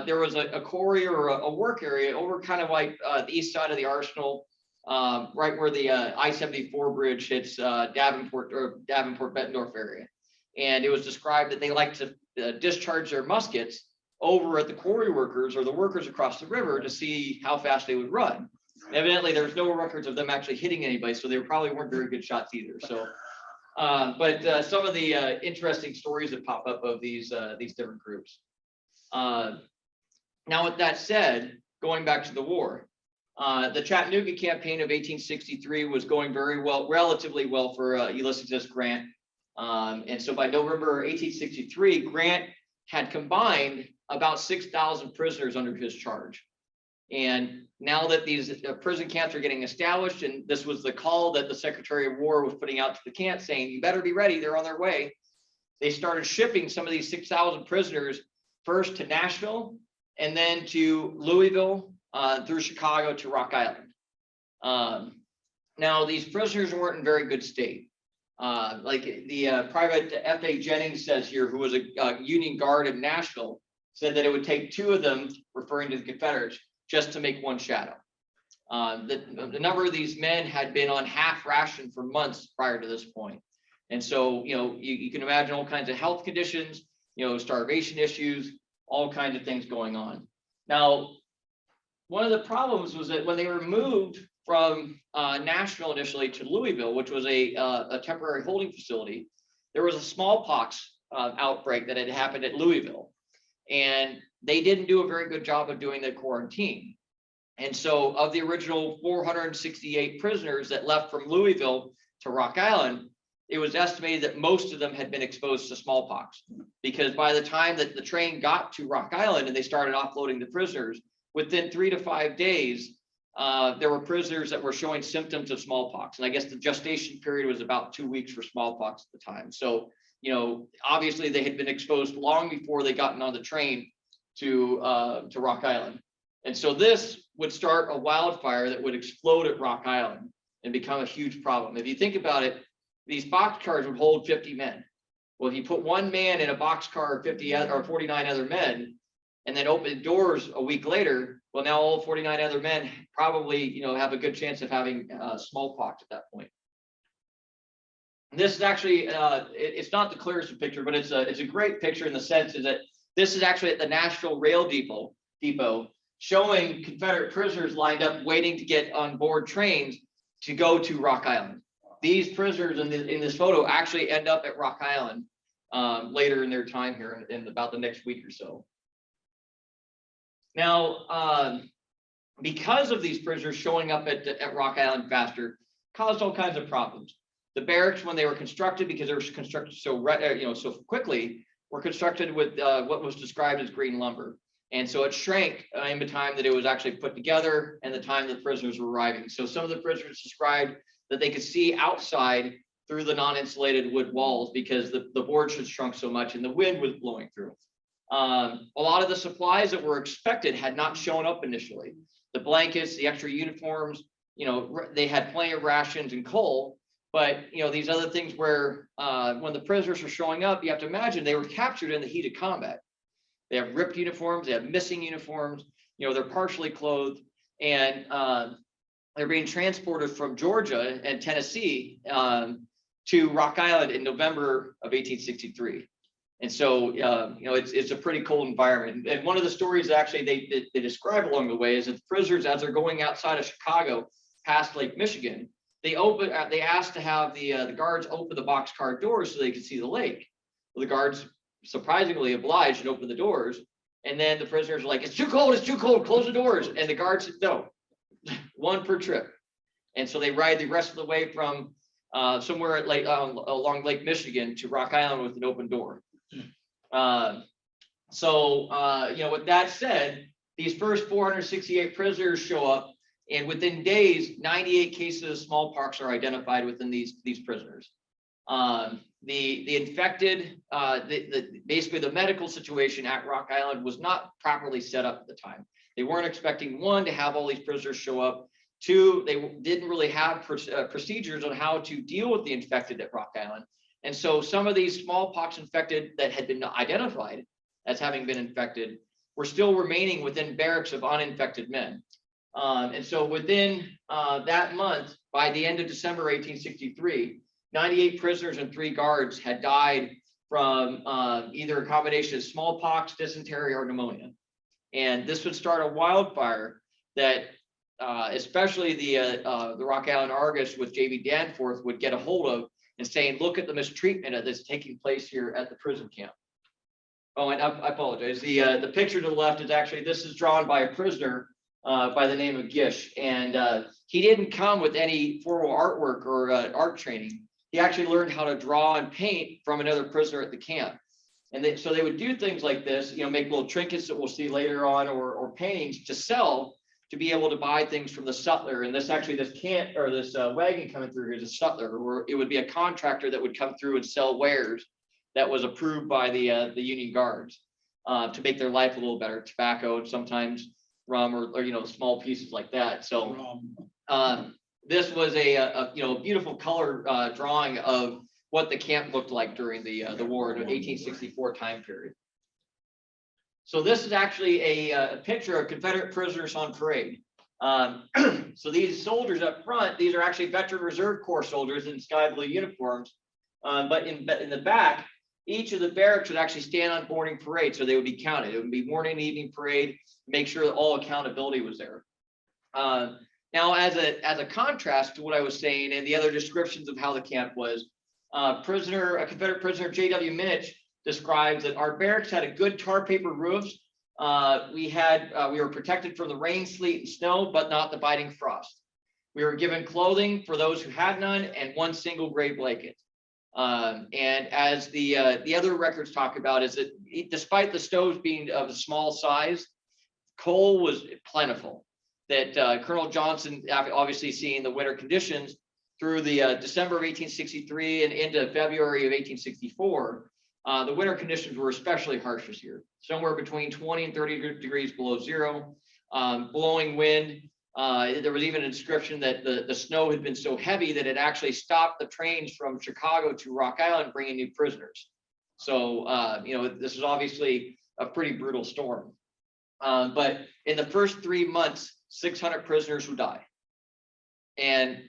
there was a quarry or a work area over kind of like the east side of the arsenal, right where the I-74 bridge hits Davenport Bettendorf area. And it was described that they like to discharge their muskets over at the quarry workers or the workers across the river to see how fast they would run. Evidently, there's no records of them actually hitting anybody, so they probably weren't very good shots either. So, but some of the interesting stories that pop up of these different groups. Now, with that said, going back to the war, the Chattanooga Campaign of 1863 was going very well, relatively well for Ulysses S. Grant. And so by November 1863, Grant had combined about 6,000 prisoners under his charge. And now that these prison camps are getting established, and this was the call that the Secretary of War was putting out to the camp saying, you better be ready, they're on their way. They started shipping some of these 6,000 prisoners first to Nashville and then to Louisville, through Chicago to Rock Island. Now, these prisoners weren't in very good state. Like the Private F.A. Jennings says here, who was a Union Guard in Nashville, said that it would take 2 of them, referring to the Confederates, just to make 1 shadow. The number of these men had been on half ration for months prior to this point. And so, you can imagine all kinds of health conditions, starvation issues, all kinds of things going on. Now, one of the problems was that when they were moved from Nashville initially to Louisville, which was a temporary holding facility, there was a smallpox outbreak that had happened at Louisville. And they didn't do a very good job of doing the quarantine. And so of the original 468 prisoners that left from Louisville to Rock Island, it was estimated that most of them had been exposed to smallpox, because by the time that the train got to Rock Island and they started offloading the prisoners, within 3 to 5 days, there were prisoners that were showing symptoms of smallpox. And I guess the gestation period was about 2 weeks for smallpox at the time. So, obviously they had been exposed long before they gotten on the train to Rock Island. And so this would start a wildfire that would explode at Rock Island and become a huge problem. If you think about it, these boxcars would hold 50 men. Well, if you put 1 man in a boxcar of 50 or 49 other men, and then open doors a week later, well, now all 49 other men probably, have a good chance of having smallpox at that point. This is actually, it's not the clearest picture, but it's a great picture in the sense is that this is actually at the Nashville Rail Depot showing Confederate prisoners lined up waiting to get on board trains to go to Rock Island. These prisoners in this photo actually end up at Rock Island later in their time here in about the next week or so. Now, because of these prisoners showing up at Rock Island faster, caused all kinds of problems. The barracks, when they were constructed, because they were constructed so quickly, were constructed with what was described as green lumber, and so it shrank in the time that it was actually put together and the time that prisoners were arriving. So some of the prisoners described that they could see outside through the non-insulated wood walls because the boards had shrunk so much and the wind was blowing through. A lot of the supplies that were expected had not shown up initially. The blankets, the extra uniforms, they had plenty of rations and coal, but these other things where when the prisoners were showing up, you have to imagine they were captured in the heat of combat. They have ripped uniforms, they have missing uniforms, they're partially clothed, and they're being transported from Georgia and Tennessee to Rock Island in November of 1863. And so, it's a pretty cold environment. And one of the stories actually they describe along the way is that the prisoners, as they're going outside of Chicago, past Lake Michigan, they asked to have the guards open the boxcar doors so they could see the lake. Well, the guards surprisingly obliged and opened the doors. And then the prisoners were like, it's too cold, close the doors. And the guards said, no, one per trip. And so they ride the rest of the way from somewhere at along Lake Michigan to Rock Island with an open door. With that said, these first 468 prisoners show up, and within days, 98 cases of smallpox are identified within these prisoners. The infected, basically the medical situation at Rock Island was not properly set up at the time. They weren't expecting, one, to have all these prisoners show up. Two, they didn't really have procedures on how to deal with the infected at Rock Island. And so some of these smallpox infected that had been identified as having been infected were still remaining within barracks of uninfected men. And so within that month, by the end of December 1863, 98 prisoners and 3 guards had died from either a combination of smallpox, dysentery, or pneumonia. And this would start a wildfire that especially the Rock Island Argus with J.B. Danforth would get a hold of and saying, look at the mistreatment that's taking place here at the prison camp. Oh, and I apologize. The picture to the left is actually, this is drawn by a prisoner by the name of Gish. And he didn't come with any formal artwork or art training. He actually learned how to draw and paint from another prisoner at the camp. And so they would do things like this, make little trinkets that we'll see later on, or paintings to sell, to be able to buy things from the sutler. And this wagon coming through here is a sutler, where it would be a contractor that would come through and sell wares that was approved by the Union guards to make their life a little better, tobacco and sometimes rum or small pieces like that. So this was a beautiful color drawing of what the camp looked like during the war in the 1864 time period. So this is actually a picture of Confederate prisoners on parade. So these soldiers up front, these are actually Veteran Reserve Corps soldiers in sky blue uniforms. But in the back, each of the barracks would actually stand on morning parade, so they would be counted. It would be morning and evening parade, make sure that all accountability was there. Now, as a contrast to what I was saying and the other descriptions of how the camp was, a Confederate prisoner, J.W. Minich, describes that our barracks had a good tar paper roofs. We were protected from the rain, sleet, and snow, but not the biting frost. We were given clothing for those who had none and one single gray blanket. And as the other records talk about, is that despite the stoves being of a small size, coal was plentiful. That Colonel Johnson, obviously seeing the winter conditions through the December of 1863 and into February of 1864, the winter conditions were especially harsh this year, somewhere between 20 and 30 degrees below zero, blowing wind. There was even a description that the snow had been so heavy that it actually stopped the trains from Chicago to Rock Island bringing new prisoners. So, this is obviously a pretty brutal storm. But in the first 3 months, 600 prisoners would die. And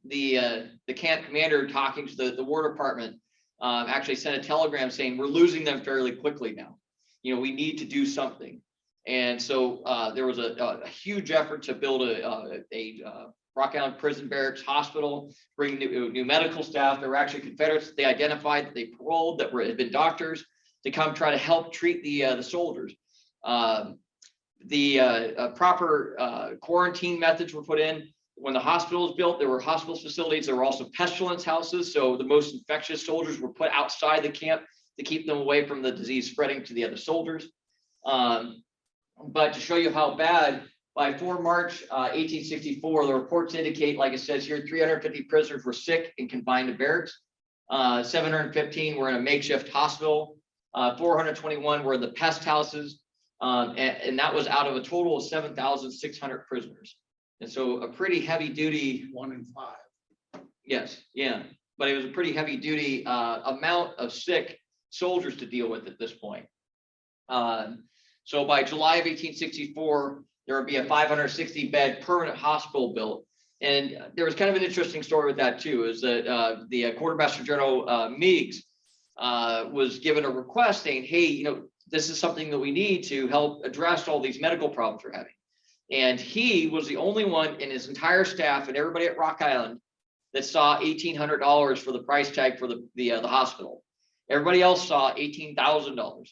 the camp commander talking to the War Department actually sent a telegram saying, we're losing them fairly quickly now. We need to do something. And so there was a huge effort to build a Rock Island Prison Barracks hospital, bring new medical staff. There were actually Confederates that they identified, that they paroled, that had been doctors, to come try to help treat the soldiers. Proper quarantine methods were put in. When the hospital was built, there were hospital facilities. There were also pestilence houses. So the most infectious soldiers were put outside the camp to keep them away from the disease spreading to the other soldiers. But to show you how bad, by 4 March 1864, the reports indicate, like it says here, 350 prisoners were sick and confined to barracks. 715 were in a makeshift hospital. 421 were in the pest houses. And that was out of a total of 7,600 prisoners. And so a pretty heavy duty. 1 in 5. Yes, yeah. But it was a pretty heavy duty amount of sick soldiers to deal with at this point. So by July of 1864, there would be a 560 bed permanent hospital built. And there was kind of an interesting story with that too, is that the Quartermaster General Meigs was given a request saying, hey, this is something that we need to help address all these medical problems we're having. And he was the only one in his entire staff and everybody at Rock Island that saw $1,800 for the price tag for the hospital. Everybody else saw $18,000.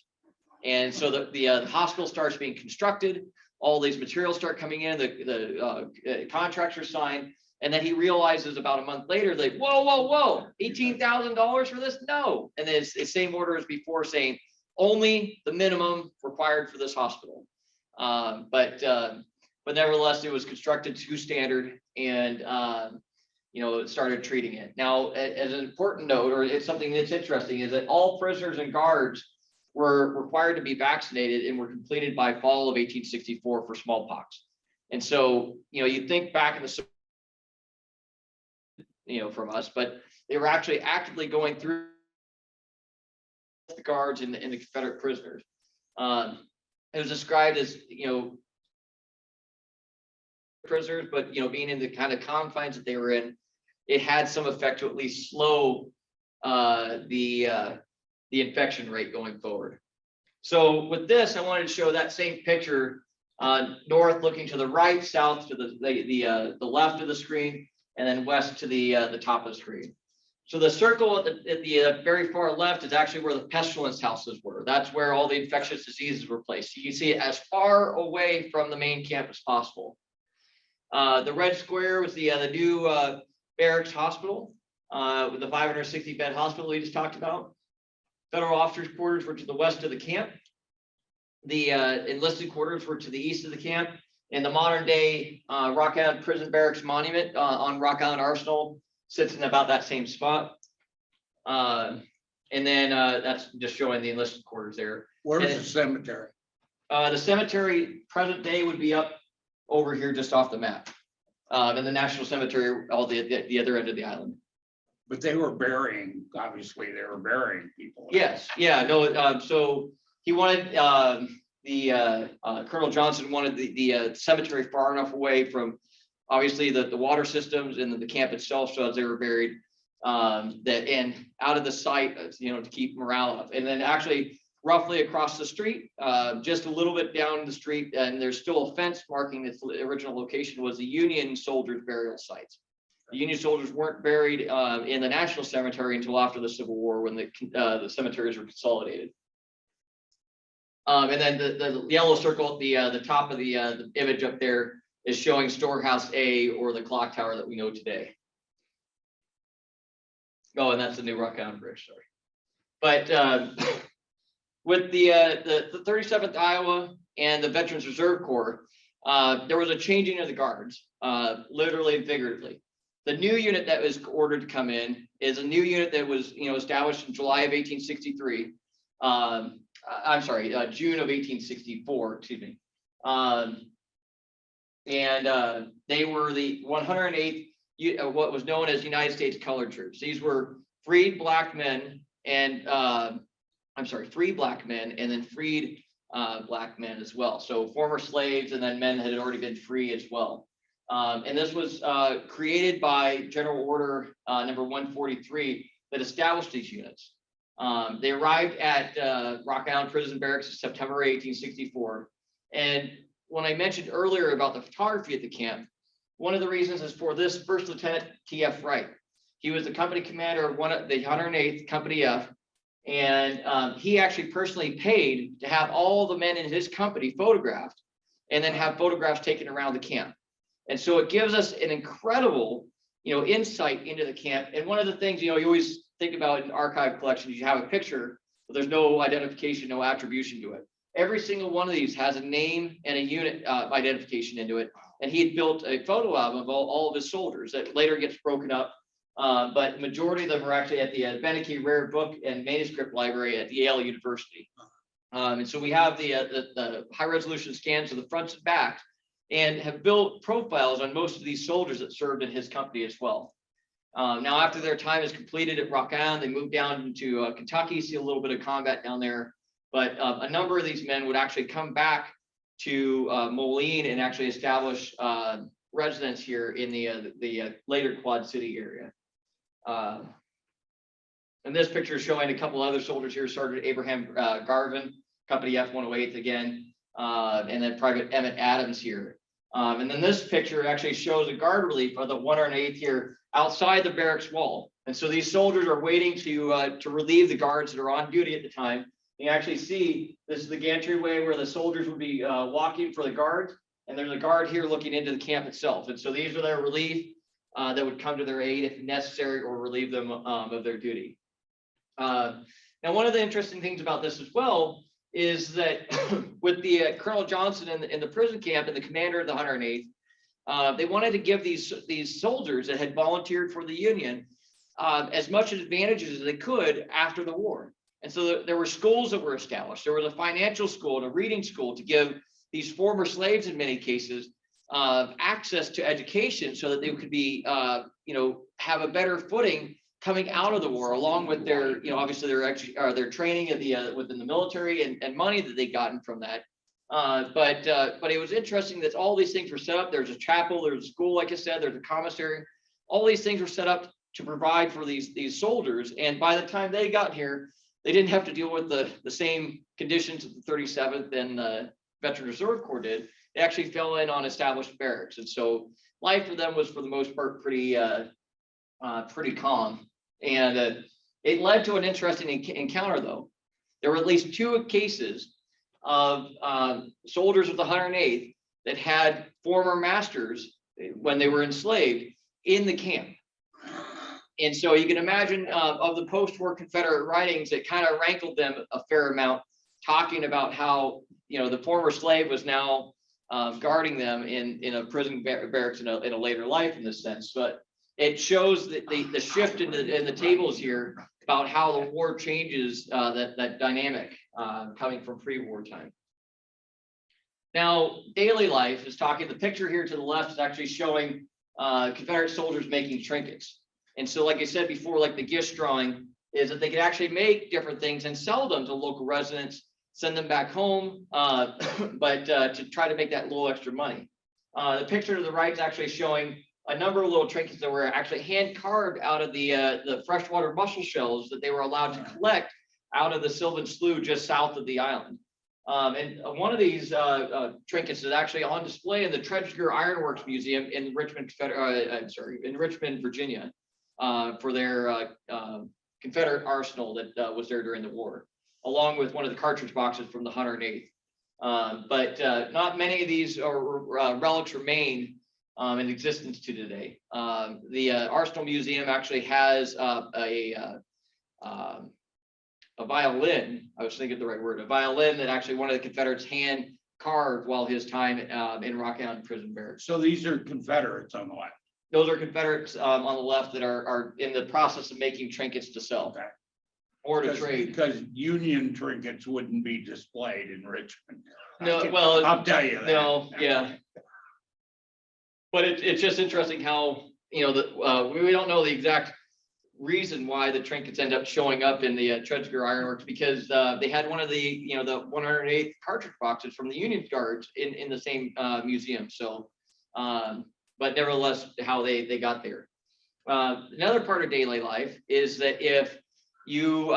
And so the hospital starts being constructed. All these materials start coming in. The contracts are signed. And then he realizes about a month later, like, whoa, $18,000 for this? No. And then it's the same order as before, saying only the minimum required for this hospital. But nevertheless, it was constructed to standard, and it started treating it. Now, as an important note, or it's something that's interesting, is that all prisoners and guards were required to be vaccinated and were completed by fall of 1864 for smallpox. And so, you think back in the from us, but they were actually actively going through the guards and the Confederate prisoners. It was described as, prisoners, but being in the kind of confines that they were in, it had some effect to at least slow the infection rate going forward. So with this, I wanted to show that same picture, north looking to the right, south to the left of the screen, and then west to the top of the screen. So the circle at the very far left is actually where the pestilence houses were. That's where all the infectious diseases were placed. You can see it as far away from the main camp as possible. The red square was the new barracks hospital with the 560 bed hospital we just talked about. Federal officers' quarters were to the west of the camp. The enlisted quarters were to the east of the camp. And the modern day Rock Island Prison Barracks monument on Rock Island Arsenal sits in about that same spot. And then that's just showing the enlisted quarters there. Where's the cemetery? The cemetery present day would be up over here just off the map. And the National Cemetery, all the other end of the island. But they were burying, obviously they were burying people. Yes, yeah, no, so he wanted, Colonel Johnson wanted the cemetery far enough away from, obviously, the water systems and the camp itself, so as they were buried, and out of the sight, to keep morale up. And then actually, roughly across the street, just a little bit down the street, and there's still a fence marking its original location, was the Union soldiers' burial sites. The Union soldiers weren't buried in the National Cemetery until after the Civil War, when the cemeteries were consolidated. And then the yellow circle at the top of the image up there is showing Storehouse A, or the clock tower that we know today. Oh, and that's the new Rock Island Bridge, sorry. But with the 37th Iowa and the Veterans Reserve Corps, there was a changing of the guards, literally and figuratively. The new unit that was ordered to come in is a new unit that was established in July of 1863. I'm sorry, June of 1864, excuse me. And they were the 108th, what was known as United States Colored Troops. These were freed black men and, free black men and then freed black men as well. So former slaves and then men that had already been free as well. And this was created by General Order number 143 that established these units. They arrived at Rock Island Prison Barracks in September 1864. And when I mentioned earlier about the photography at the camp, one of the reasons is for this First Lieutenant T.F. Wright. He was the company commander of the 108th Company F, and he actually personally paid to have all the men in his company photographed and then have photographs taken around the camp. And so it gives us an incredible, insight into the camp. And one of the things, you always think about in archive collections, you have a picture, but there's no identification, no attribution to it. Every single one of these has a name and a unit identification into it. And he had built a photo album of all of his soldiers that later gets broken up. But the majority of them are actually at the Beneke Rare Book and Manuscript Library at Yale University. And so we have the high resolution scans of the fronts and backs, and have built profiles on most of these soldiers that served in his company as well. Now, after their time is completed at Rock Island, they moved down into Kentucky, see a little bit of combat down there. But a number of these men would actually come back to Moline and actually establish residence here in the later Quad City area. And this picture is showing a couple other soldiers here, Sergeant Abraham Garvin, Company F-108 again, and then Private Emmett Adams here. And then this picture actually shows a guard relief of the 108th here outside the barracks wall. And so these soldiers are waiting to relieve the guards that are on duty at the time. You actually see this is the gantry-way where the soldiers would be walking for the guards, and there's a guard here looking into the camp itself. And so these are their relief that would come to their aid if necessary or relieve them of their duty. Now, one of the interesting things about this as well is that with the Colonel Johnson in the prison camp and the commander of the 108th, they wanted to give these soldiers that had volunteered for the Union as much advantages as they could after the war. And so there were schools that were established. There was a financial school and a reading school to give these former slaves in many cases access to education so that they could be, have a better footing coming out of the war, along with their, obviously their training within the military and money that they'd gotten from that. But it was interesting that all these things were set up. There's a chapel, there's a school, like I said, there's a commissary. All these things were set up to provide for these soldiers. And by the time they got here, they didn't have to deal with the same conditions that the 37th and the Veteran Reserve Corps did. They actually fell in on established barracks. And so life for them was, for the most part, pretty calm. And it led to an interesting encounter, though. There were at least 2 cases of soldiers of the 108th that had former masters when they were enslaved in the camp. And so you can imagine of the post-war Confederate writings, it kind of rankled them a fair amount, talking about how, the former slave was now guarding them in a prison barracks in a later life, in this sense. But it shows that the shift in the tables here about how the war changes that dynamic coming from pre-war time. Now, daily life is talking, the picture here to the left is actually showing Confederate soldiers making trinkets. And so, like I said before, like the Gish drawing, is that they could actually make different things and sell them to local residents, send them back home, but to try to make that little extra money. The picture to the right is actually showing a number of little trinkets that were actually hand carved out of the freshwater mussel shells that they were allowed to collect out of the Sylvan Slough just south of the island. And one of these trinkets is actually on display in the Chattanooga Ironworks Museum in Richmond, Virginia, for their Confederate arsenal that was there during the war, along with one of the cartridge boxes from the 108th. But not many of these relics remain in existence to today. The Arsenal Museum actually has a violin. I was thinking of the right word. A violin that actually one of the Confederates hand carved while his time in Rock Island Prison Barracks. So these are Confederates on the left. Those are Confederates on the left that are in the process of making trinkets to sell. Okay. Or to trade. Because Union trinkets wouldn't be displayed in Richmond. No, well, I'll tell you that. No, yeah. But it's just interesting how, we don't know the exact reason why the trinkets end up showing up in the Chattanooga Ironworks, because they had one of the 108th cartridge boxes from the Union Guards in the same museum. So but nevertheless, how they got there. Another part of daily life is that if you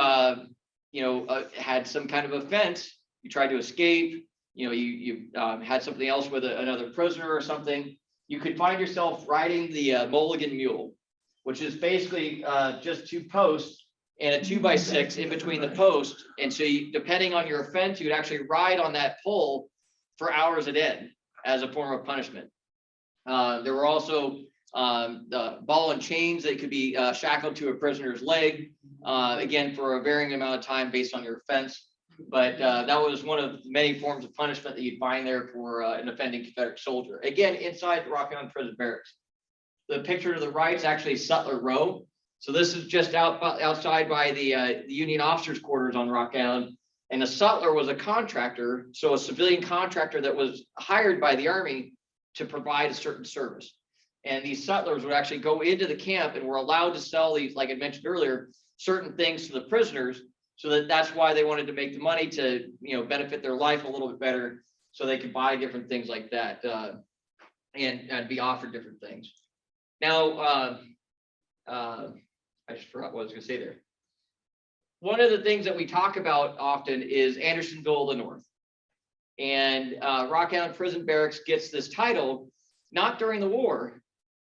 had some kind of offense, you tried to escape, you had something else with another prisoner or something, you could find yourself riding the Mulligan mule, which is basically just 2 posts and a 2x6 in between the posts. And so depending on your offense, you would actually ride on that pole for hours at end as a form of punishment. There were also the ball and chains that could be shackled to a prisoner's leg, again, for a varying amount of time based on your offense. But that was one of many forms of punishment that you'd find there for an offending Confederate soldier. Again, inside the Rock Island Prison Barracks. The picture to the right is actually Sutler Row. So this is just outside by the Union officers' quarters on Rock Island. And the sutler was a contractor, so a civilian contractor that was hired by the Army to provide a certain service. And these sutlers would actually go into the camp and were allowed to sell these, like I mentioned earlier, certain things to the prisoners. So that's why they wanted to make the money to, benefit their life a little bit better, so they could buy different things like that and be offered different things. Now, I just forgot what I was going to say there. One of the things that we talk about often is Andersonville, the North. And Rock Island Prison Barracks gets this title not during the war,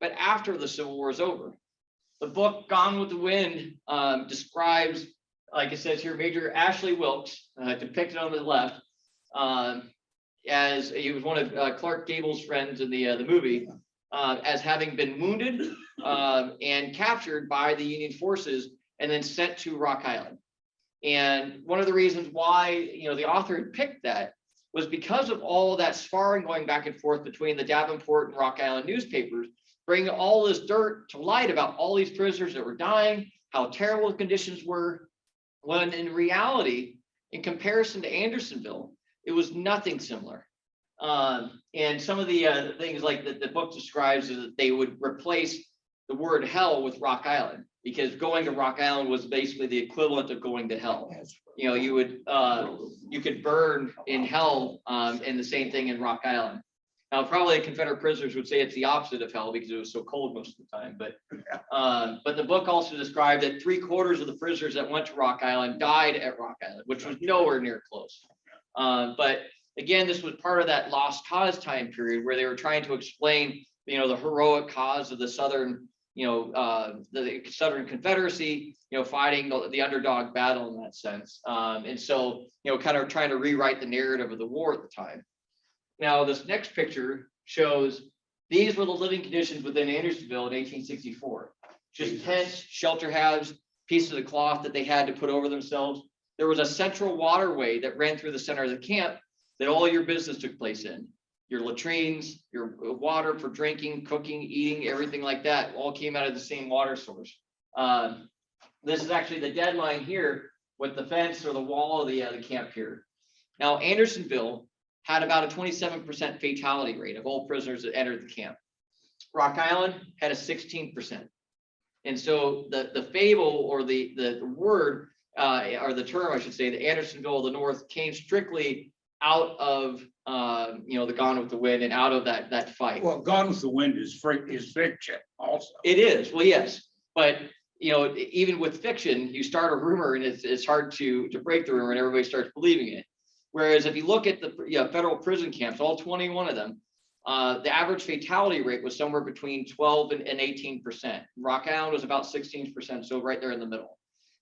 but after the Civil War is over. The book Gone with the Wind describes, like it says here, Major Ashley Wilkes, depicted on the left, as he was one of Clark Gable's friends in the movie, as having been wounded and captured by the Union forces and then sent to Rock Island. And one of the reasons why the author had picked that was because of all of that sparring going back and forth between the Davenport and Rock Island newspapers, bringing all this dirt to light about all these prisoners that were dying, how terrible the conditions were, when in reality, in comparison to Andersonville, it was nothing similar. And some of the things like that the book describes is that they would replace the word hell with Rock Island, because going to Rock Island was basically the equivalent of going to hell. You could burn in hell, and the same thing in Rock Island. Now, probably Confederate prisoners would say it's the opposite of hell because it was so cold most of the time. But the book also described that 3/4 of the prisoners that went to Rock Island died at Rock Island, which was nowhere near close. But again, this was part of that lost cause time period where they were trying to explain, the heroic cause of the Southern, the Southern Confederacy, fighting the underdog battle in that sense. And so, kind of trying to rewrite the narrative of the war at the time. Now, this next picture shows these were the living conditions within Andersonville in 1864. Just tents, shelter halves, pieces of cloth that they had to put over themselves. There was a central waterway that ran through the center of the camp that all your business took place in. Your latrines, your water for drinking, cooking, eating, everything like that all came out of the same water source. This is actually the dead line here with the fence or the wall of the camp here. Now, Andersonville had about a 27% fatality rate of all prisoners that entered the camp. Rock Island had a 16%. And so the fable or the word or the term, I should say, the Andersonville of the North came strictly out of the Gone with the Wind and out of that fight. Well, Gone with the Wind is fiction also. It is, well, yes, but even with fiction, you start a rumor and it's hard to break the rumor and everybody starts believing it. Whereas if you look at the federal prison camps, all 21 of them, the average fatality rate was somewhere between 12 and 18%. Rock Island was about 16%, so right there in the middle.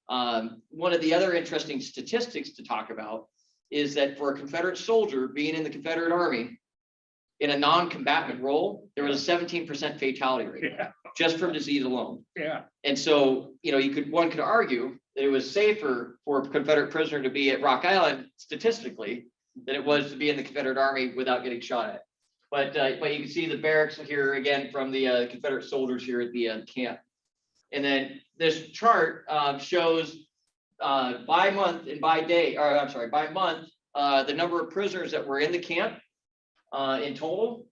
One of the other interesting statistics to talk about is that for a Confederate soldier being in the Confederate Army in a non-combatant role, there was a 17% fatality rate just from disease alone. Yeah. And so, one could argue that it was safer for a Confederate prisoner to be at Rock Island statistically than it was to be in the Confederate Army without getting shot at. But you can see the barracks here again from the Confederate soldiers here at the camp. And then this chart shows by month and by day, or I'm sorry, by month, the number of prisoners that were in the camp in total,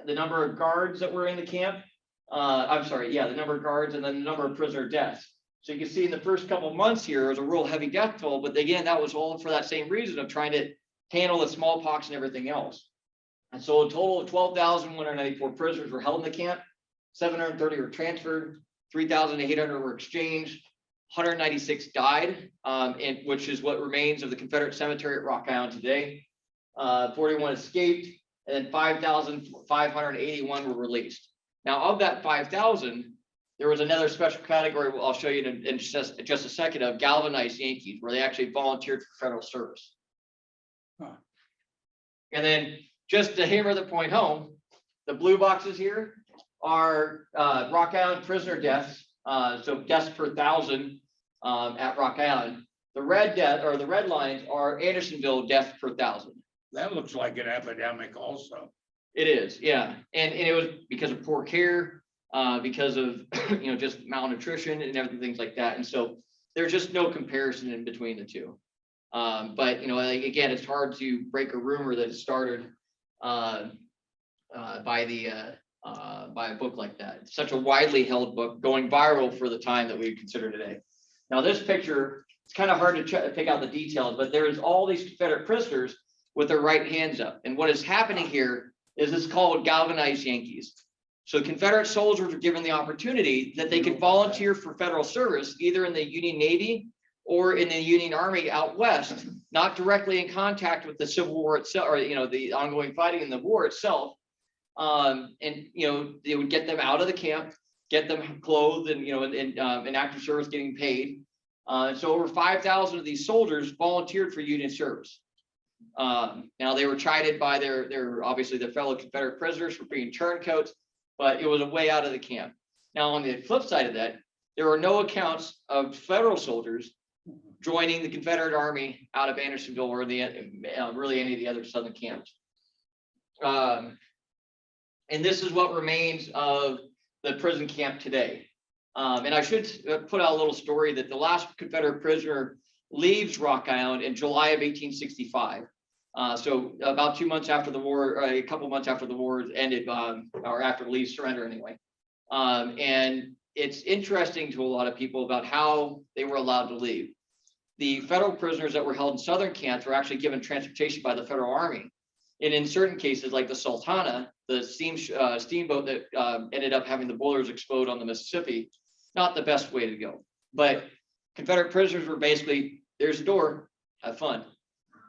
the number of guards that were in the camp. The number of guards and then the number of prisoner deaths. So you can see in the first couple of months here, it was a real heavy death toll, but again, that was all for that same reason of trying to handle the smallpox and everything else. And so a total of 12,194 prisoners were held in the camp, 730 were transferred, 3,800 were exchanged, 196 died, and which is what remains of the Confederate cemetery at Rock Island today. 41 escaped, and then 5,581 were released. Now, of that 5,000, there was another special category I'll show you in just a second of galvanized Yankees, where they actually volunteered for federal service. And then just to hammer the point home, the blue boxes here are Rock Island prisoner deaths, so deaths per 1,000 at Rock Island. The red lines are Andersonville deaths per 1,000. That looks like an epidemic also. It is, yeah, and it was because of poor care, because of just malnutrition and everything, things like that. And so there's just no comparison in between the two. But again, it's hard to break a rumor that is started by a book like that. It's such a widely held book, going viral for the time that we consider today. Now, this picture, it's kind of hard to pick out the details, but there's all these Confederate prisoners with their right hands up. And what is happening here is it's called galvanized Yankees. So Confederate soldiers were given the opportunity that they could volunteer for federal service, either in the Union Navy or in the Union Army out west, not directly in contact with the Civil War itself, or the ongoing fighting in the war itself. And they would get them out of the camp, get them clothed, and in active service, getting paid. And so over 5,000 of these soldiers volunteered for Union service. Now they were chided by their obviously their fellow Confederate prisoners for being turncoats, but it was a way out of the camp. Now, on the flip side of that, there are no accounts of federal soldiers joining the Confederate Army out of Andersonville or really any of the other southern camps. And this is what remains of the prison camp today. And I should put out a little story that the last Confederate prisoner leaves Rock Island in July of 1865. So about 2 months after the war, a couple months after the war ended, or after Lee's surrender anyway. And it's interesting to a lot of people about how they were allowed to leave. The federal prisoners that were held in southern camps were actually given transportation by the federal army. And in certain cases, like the Sultana, the steamboat that ended up having the boilers explode on the Mississippi, not the best way to go. But Confederate prisoners were basically, there's a door, have fun.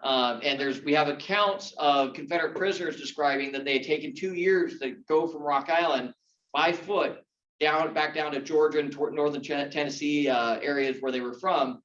And we have accounts of Confederate prisoners describing that they had taken 2 years to go from Rock Island by foot back down to Georgia and toward northern Tennessee areas where they were from,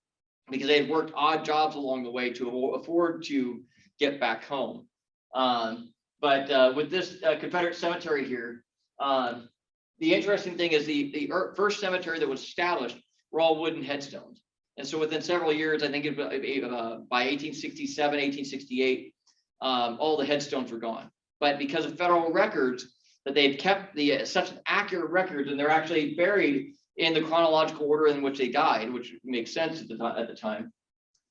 because they had worked odd jobs along the way to afford to get back home. But with this Confederate cemetery here, the interesting thing is the first cemetery that was established were all wooden headstones. And so within several years, I think by 1867, 1868, all the headstones were gone. But because of federal records, that they've kept such an accurate records, and they're actually buried in the chronological order in which they died, which makes sense at the time,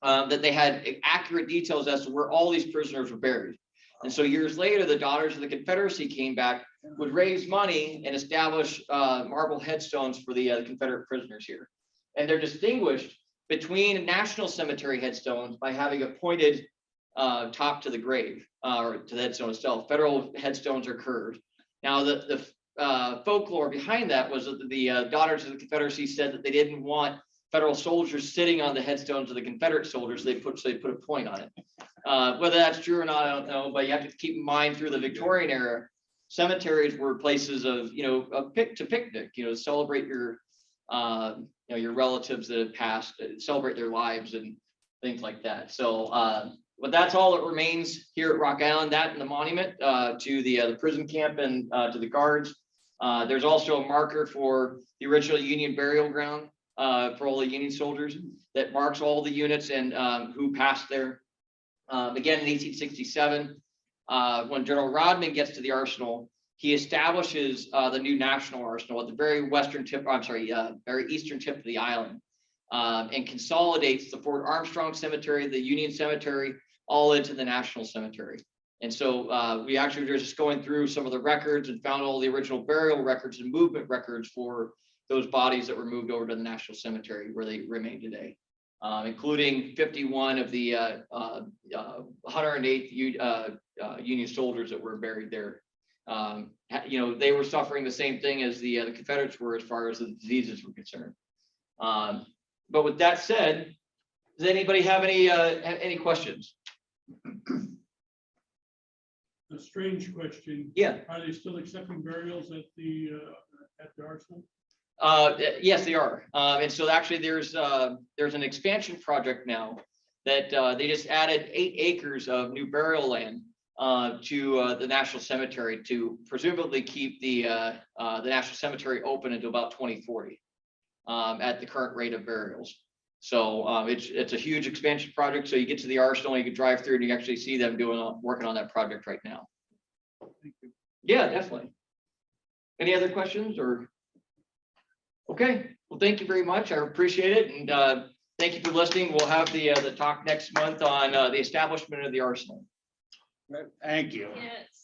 that they had accurate details as to where all these prisoners were buried. And so years later, the Daughters of the Confederacy came back, would raise money and establish marble headstones for the Confederate prisoners here. And they're distinguished between national cemetery headstones by having a pointed top to the grave, or to the headstone itself. Federal headstones are curved. Now, the folklore behind that was that the Daughters of the Confederacy said that they didn't want federal soldiers sitting on the headstones of the Confederate soldiers. So they put a point on it. Whether that's true or not, I don't know. But you have to keep in mind, through the Victorian era, cemeteries were places of picnic, to celebrate your your relatives that have passed, celebrate their lives and things like that. So, but that's all that remains here at Rock Island, that and the monument to the prison camp and to the guards. There's also a marker for the original Union burial ground for all the Union soldiers that marks all the units and who passed there. Again, in 1867, when General Rodman gets to the arsenal, he establishes the new National Arsenal at the very western tip, very eastern tip of the island, and consolidates the Fort Armstrong Cemetery, the Union Cemetery, all into the National Cemetery. And so we actually were just going through some of the records and found all the original burial records and movement records for those bodies that were moved over to the National Cemetery, where they remain today, including 51 of the 108th Union soldiers that were buried there. They were suffering the same thing as the Confederates were as far as the diseases were concerned. But with that said, does anybody have any questions? A strange question. Yeah. Are they still accepting burials at the arsenal? Yes, they are. And so actually there's an expansion project now that they just added 8 acres of new burial land to the National Cemetery to presumably keep the National Cemetery open until about 2040 at the current rate of burials. So it's a huge expansion project. So you get to the arsenal, you can drive through and you actually see them working on that project right now. Thank you. Yeah, definitely. Any other questions or? Okay, well, thank you very much. I appreciate it. And thank you for listening. We'll have the talk next month on the establishment of the arsenal. Thank you. Yes.